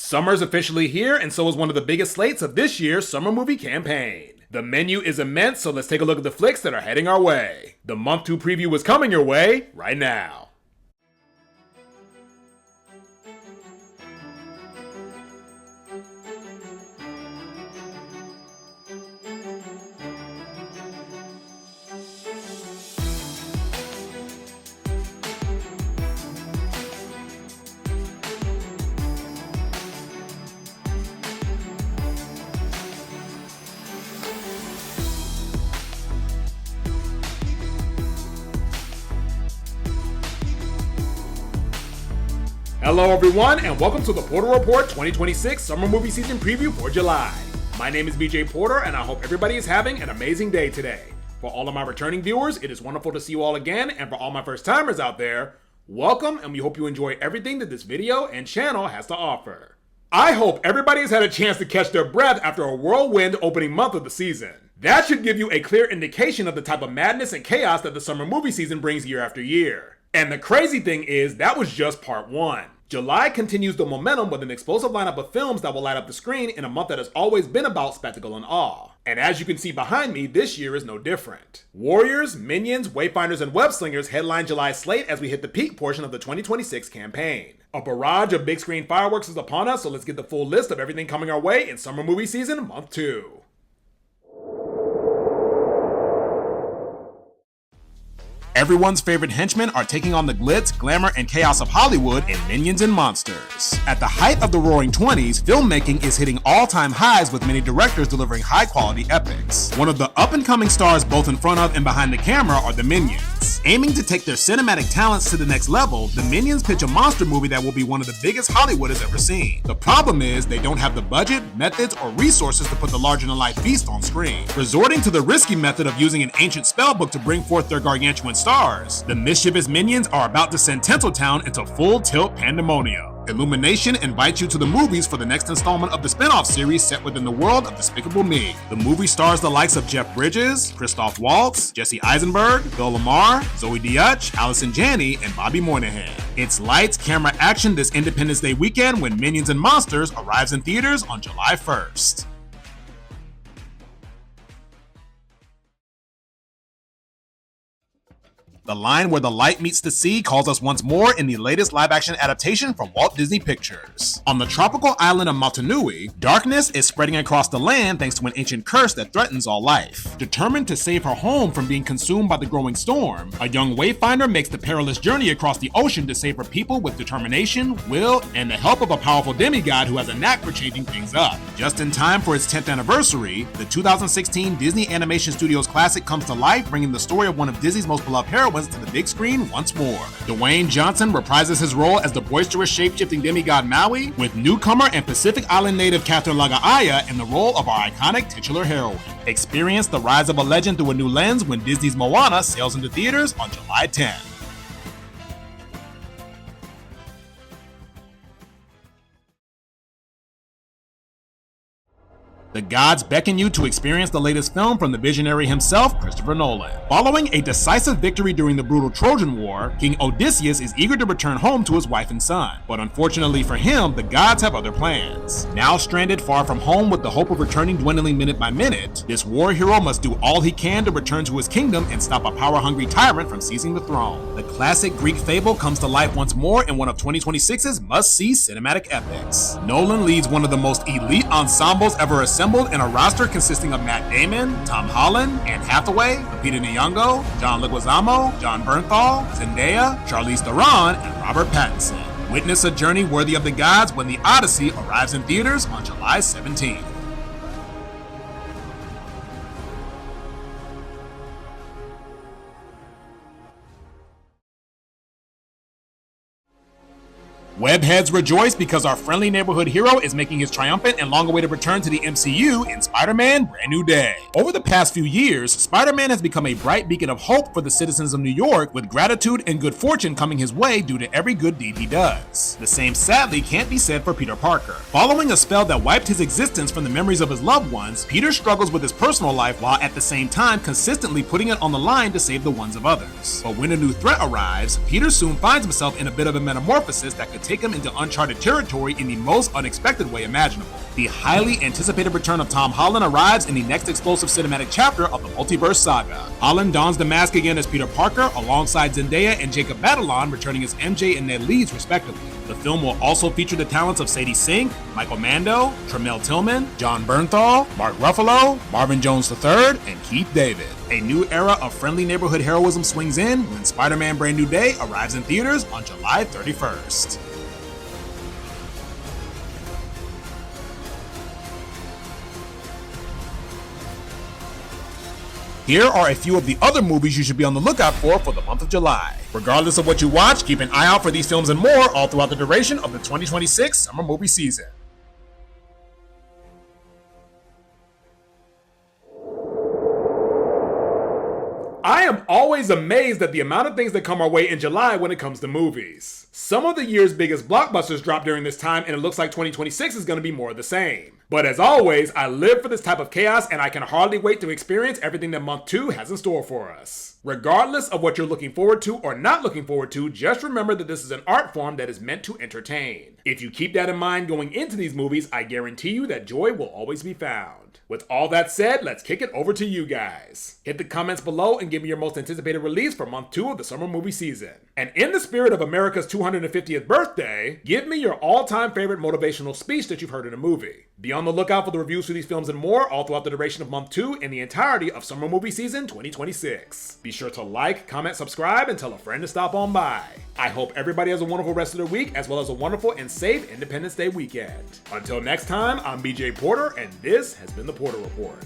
Summer's officially here, and so is one of the biggest slates of this year's summer movie campaign. The menu is immense, so let's take a look at the flicks that are heading our way. The month 2 preview is coming your way right now. Hello everyone, and welcome to the Porter Report 2026 Summer Movie Season Preview for July. My name is BJ Porter, and I hope everybody is having an amazing day today. For all of my returning viewers, it is wonderful to see you all again, and for all my first timers out there, welcome, and we hope you enjoy everything that this video and channel has to offer. I hope everybody has had a chance to catch their breath after a whirlwind opening month of the season. That should give you a clear indication of the type of madness and chaos that the summer movie season brings year after year. And the crazy thing is, that was just part one. July continues the momentum with an explosive lineup of films that will light up the screen in a month that has always been about spectacle and awe. And as you can see behind me, this year is no different. Warriors, Minions, Wayfinders, and Webslingers headline July's slate as we hit the peak portion of the 2026 campaign. A barrage of big screen fireworks is upon us, so let's get the full list of everything coming our way in summer movie season month 2. Everyone's favorite henchmen are taking on the glitz, glamour, and chaos of Hollywood in Minions and Monsters. At the height of the Roaring 20s, filmmaking is hitting all-time highs with many directors delivering high-quality epics. One of the up-and-coming stars both in front of and behind the camera are the Minions. Aiming to take their cinematic talents to the next level, the Minions pitch a monster movie that will be one of the biggest Hollywood has ever seen. The problem is, they don't have the budget, methods, or resources to put the larger-than-life beast on screen. Resorting to the risky method of using an ancient spellbook to bring forth their gargantuan stars, the mischievous Minions are about to send Tinseltown into full-tilt pandemonium. Illumination invites you to the movies for the next installment of the spin-off series set within the world of Despicable Me. The movie stars the likes of Jeff Bridges, Christoph Waltz, Jesse Eisenberg, Bill Lamar, Zoe Deutch, Allison Janney, and Bobby Moynihan. It's lights, camera, action this Independence Day weekend when Minions and Monsters arrives in theaters on July 1st. The line where the light meets the sea calls us once more in the latest live-action adaptation from Walt Disney Pictures. On the tropical island of Motunui, darkness is spreading across the land thanks to an ancient curse that threatens all life. Determined to save her home from being consumed by the growing storm, a young wayfinder makes the perilous journey across the ocean to save her people with determination, will, and the help of a powerful demigod who has a knack for changing things up. Just in time for its 10th anniversary, the 2016 Disney Animation Studios classic comes to life, bringing the story of one of Disney's most beloved heroines to the big screen once more. Dwayne Johnson reprises his role as the boisterous shape-shifting demigod Maui, with newcomer and Pacific Island native Catherine Lagaaya in the role of our iconic titular heroine. Experience the rise of a legend through a new lens when Disney's Moana sails into theaters on July 10th. The gods beckon you to experience the latest film from the visionary himself, Christopher Nolan. Following a decisive victory during the brutal Trojan War, King Odysseus is eager to return home to his wife and son. But unfortunately for him, the gods have other plans. Now stranded far from home with the hope of returning dwindling minute by minute, this war hero must do all he can to return to his kingdom and stop a power-hungry tyrant from seizing the throne. The classic Greek fable comes to life once more in one of 2026's must-see cinematic epics. Nolan leads one of the most elite ensembles ever assembled in a roster consisting of Matt Damon, Tom Holland, Anne Hathaway, Lupita Nyong'o, John Leguizamo, Jon Bernthal, Zendaya, Charlize Theron, and Robert Pattinson. Witness a journey worthy of the gods when the Odyssey arrives in theaters on July 17th. Webheads rejoice because our friendly neighborhood hero is making his triumphant and long-awaited return to the MCU in Spider-Man: Brand New Day. Over the past few years, Spider-Man has become a bright beacon of hope for the citizens of New York, with gratitude and good fortune coming his way due to every good deed he does. The same sadly can't be said for Peter Parker. Following a spell that wiped his existence from the memories of his loved ones, Peter struggles with his personal life while at the same time consistently putting it on the line to save the ones of others. But when a new threat arrives, Peter soon finds himself in a bit of a metamorphosis that could take him into uncharted territory in the most unexpected way imaginable. The highly anticipated return of Tom Holland arrives in the next explosive cinematic chapter of the multiverse saga. Holland dons the mask again as Peter Parker alongside Zendaya and Jacob Batalon returning as MJ and Ned Leeds respectively. The film will also feature the talents of Sadie Sink, Michael Mando, Tremel Tillman, John Bernthal, Mark Ruffalo, Marvin Jones III, and Keith David. A new era of friendly neighborhood heroism swings in when Spider-Man Brand New Day arrives in theaters on July 31st. Here are a few of the other movies you should be on the lookout for the month of July. Regardless of what you watch, keep an eye out for these films and more all throughout the duration of the 2026 summer movie season. I am always amazed at the amount of things that come our way in July when it comes to movies. Some of the year's biggest blockbusters drop during this time, and it looks like 2026 is going to be more of the same. But as always, I live for this type of chaos, and I can hardly wait to experience everything that month 2 has in store for us. Regardless of what you're looking forward to or not looking forward to, just remember that this is an art form that is meant to entertain. If you keep that in mind going into these movies, I guarantee you that joy will always be found. With all that said, let's kick it over to you guys. Hit the comments below and give me your most anticipated release for month 2 of the summer movie season. And in the spirit of America's 250th birthday, give me your all-time favorite motivational speech that you've heard in a movie. Be on the lookout for the reviews for these films and more all throughout the duration of month 2 and the entirety of summer movie season 2026. Be sure to like, comment, subscribe, and tell a friend to stop on by. I hope everybody has a wonderful rest of their week as well as a wonderful and safe Independence Day weekend. Until next time, I'm BJ Porter, and this has been The Porter Report.